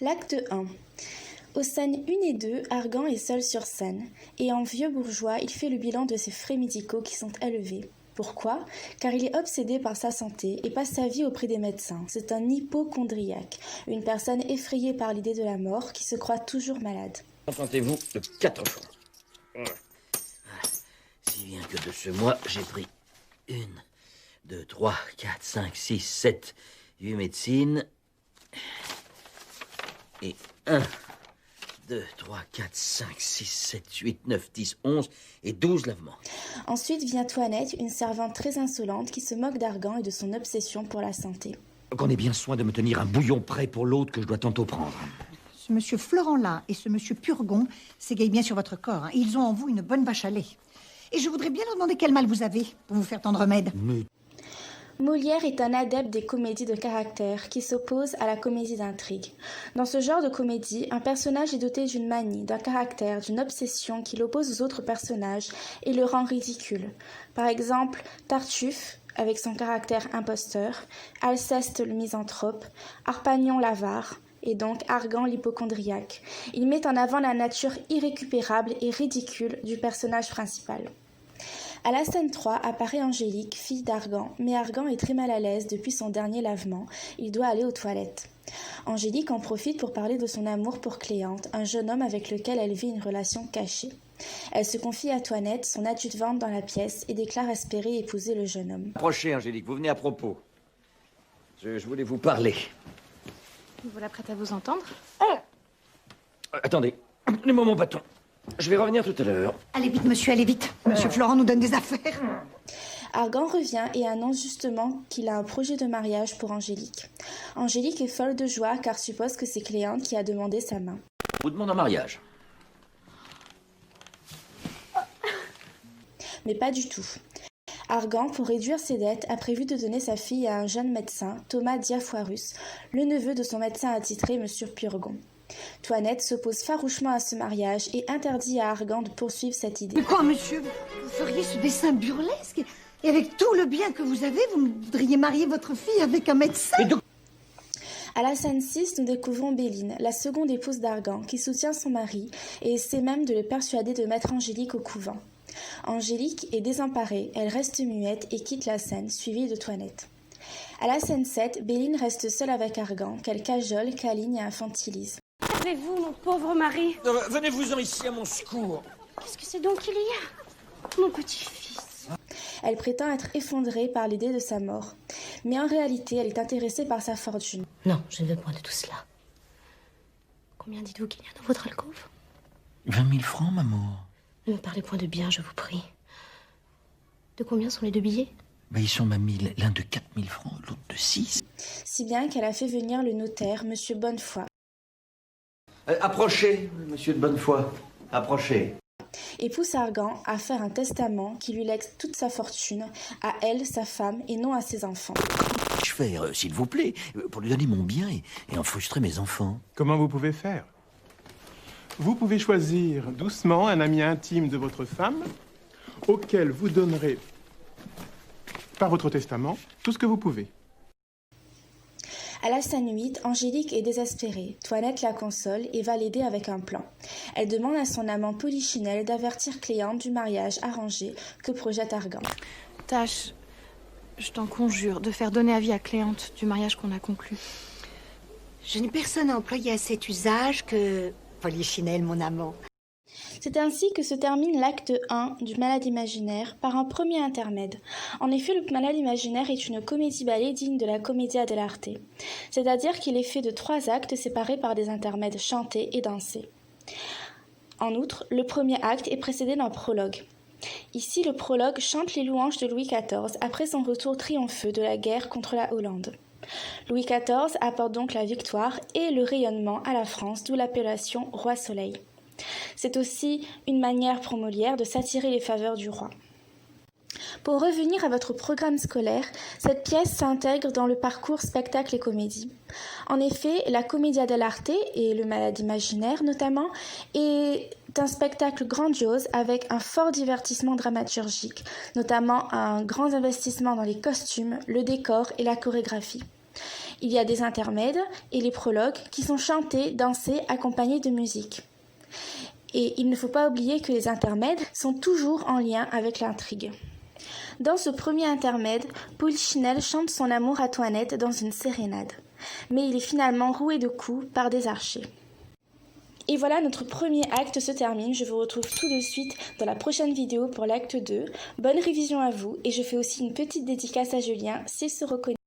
L'acte 1. Aux scènes 1 et 2, Argan est seul sur scène, et en vieux bourgeois, il fait le bilan de ses frais médicaux qui sont élevés. Pourquoi ? Car il est obsédé par sa santé et passe sa vie auprès des médecins. C'est un hypocondriaque, une personne effrayée par l'idée de la mort qui se croit toujours malade. Contentez-vous de 4 fois. Si bien que de ce mois, j'ai pris 1, 2, 3, 4, 5, 6, 7, 8 médecines. Et 1, 2, 3, 4, 5, 6, 7, 8, 9, 10, 11 et 12 lavements. Ensuite vient Toinette, une servante très insolente qui se moque d'Argan et de son obsession pour la santé. Qu'on ait bien soin de me tenir un bouillon prêt pour l'autre que je dois tantôt prendre. Ce monsieur Florent-là et ce monsieur Purgon s'égayent bien sur votre corps. Hein. Ils ont en vous une bonne vache à lait. Et je voudrais bien leur demander quel mal vous avez pour vous faire tendre remède. Mais... Molière est un adepte des comédies de caractère qui s'oppose à la comédie d'intrigue. Dans ce genre de comédie, un personnage est doté d'une manie, d'un caractère, d'une obsession qui l'oppose aux autres personnages et le rend ridicule. Par exemple, Tartuffe, avec son caractère imposteur, Alceste le misanthrope, Harpagnon l'avare, et donc Argan l'hypocondriaque. Il met en avant la nature irrécupérable et ridicule du personnage principal. À la scène 3 apparaît Angélique, fille d'Argan, mais Argan est très mal à l'aise depuis son dernier lavement, il doit aller aux toilettes. Angélique en profite pour parler de son amour pour Cléante, un jeune homme avec lequel elle vit une relation cachée. Elle se confie à Toinette, son adjudante dans la pièce, et déclare espérer épouser le jeune homme. Approchez, Angélique, vous venez à propos. Je voulais vous parler. Vous voilà prête à vous entendre ? Attendez, donnez-moi mon bâton. Je vais revenir tout à l'heure. Allez vite, monsieur, allez vite. Monsieur Florent nous donne des affaires. Argan revient et annonce justement qu'il a un projet de mariage pour Angélique. Angélique est folle de joie car suppose que c'est Cléante qui a demandé sa main. Je vous demande en mariage. Mais pas du tout. Argan, pour réduire ses dettes, a prévu de donner sa fille à un jeune médecin, Thomas Diafoirus, le neveu de son médecin attitré, M. Purgon. Toinette s'oppose farouchement à ce mariage et interdit à Argan de poursuivre cette idée. Mais quoi, monsieur ? Vous feriez ce dessin burlesque ? Et avec tout le bien que vous avez, vous voudriez marier votre fille avec un médecin ? À la scène 6, nous découvrons Béline, la seconde épouse d'Argan, qui soutient son mari et essaie même de le persuader de mettre Angélique au couvent. Angélique est désemparée, elle reste muette et quitte la scène, suivie de Toinette. À la scène 7, Béline reste seule avec Argan, qu'elle cajole, câline et infantilise. Savez-vous, mon pauvre mari ? Venez-vous-en ici à mon secours. Qu'est-ce que c'est donc qu'il y a ? Mon petit-fils. Elle prétend être effondrée par l'idée de sa mort. Mais en réalité, elle est intéressée par sa fortune. Non, je ne veux point de tout cela. Combien dites-vous qu'il y a dans votre alcôve ? 20 000 francs, maman. Ne me parlez point de bien, je vous prie. De combien sont les 2 billets ? Ils sont, mamie, l'un de 4 000 francs, l'autre de 6. Si bien qu'elle a fait venir le notaire, M. Bonnefoy. Approchez, monsieur de Bonnefoy. Approchez. Et pousse Argan à faire un testament qui lui lègue toute sa fortune, à elle, sa femme, et non à ses enfants. Je faire, s'il vous plaît, pour lui donner mon bien et en frustrer mes enfants. Comment vous pouvez faire ? Vous pouvez choisir doucement un ami intime de votre femme, auquel vous donnerez, par votre testament, tout ce que vous pouvez. À la scène 8, Angélique est désespérée. Toinette la console et va l'aider avec un plan. Elle demande à son amant Polichinelle d'avertir Cléante du mariage arrangé que projette Argan. Tâche, je t'en conjure, de faire donner avis à Cléante du mariage qu'on a conclu. Je n'ai personne à employer à cet usage que Polichinelle, mon amant. C'est ainsi que se termine l'acte 1 du Malade imaginaire par un premier intermède. En effet, le Malade imaginaire est une comédie-ballet digne de la Commedia dell'arte. C'est-à-dire qu'il est fait de 3 actes séparés par des intermèdes chantés et dansés. En outre, le premier acte est précédé d'un prologue. Ici, le prologue chante les louanges de Louis XIV après son retour triompheux de la guerre contre la Hollande. Louis XIV apporte donc la victoire et le rayonnement à la France, d'où l'appellation Roi Soleil. C'est aussi une manière pour Molière de s'attirer les faveurs du roi. Pour revenir à votre programme scolaire, cette pièce s'intègre dans le parcours spectacle et comédie. En effet, la Commedia dell'arte et le Malade imaginaire notamment est un spectacle grandiose avec un fort divertissement dramaturgique, notamment un grand investissement dans les costumes, le décor et la chorégraphie. Il y a des intermèdes et les prologues qui sont chantés, dansés, accompagnés de musique. Et il ne faut pas oublier que les intermèdes sont toujours en lien avec l'intrigue. Dans ce premier intermède, Polichinelle chante son amour à Toinette dans une sérénade. Mais il est finalement roué de coups par des archers. Et voilà, notre premier acte se termine. Je vous retrouve tout de suite dans la prochaine vidéo pour l'acte 2. Bonne révision à vous et je fais aussi une petite dédicace à Julien s'il se reconnaît.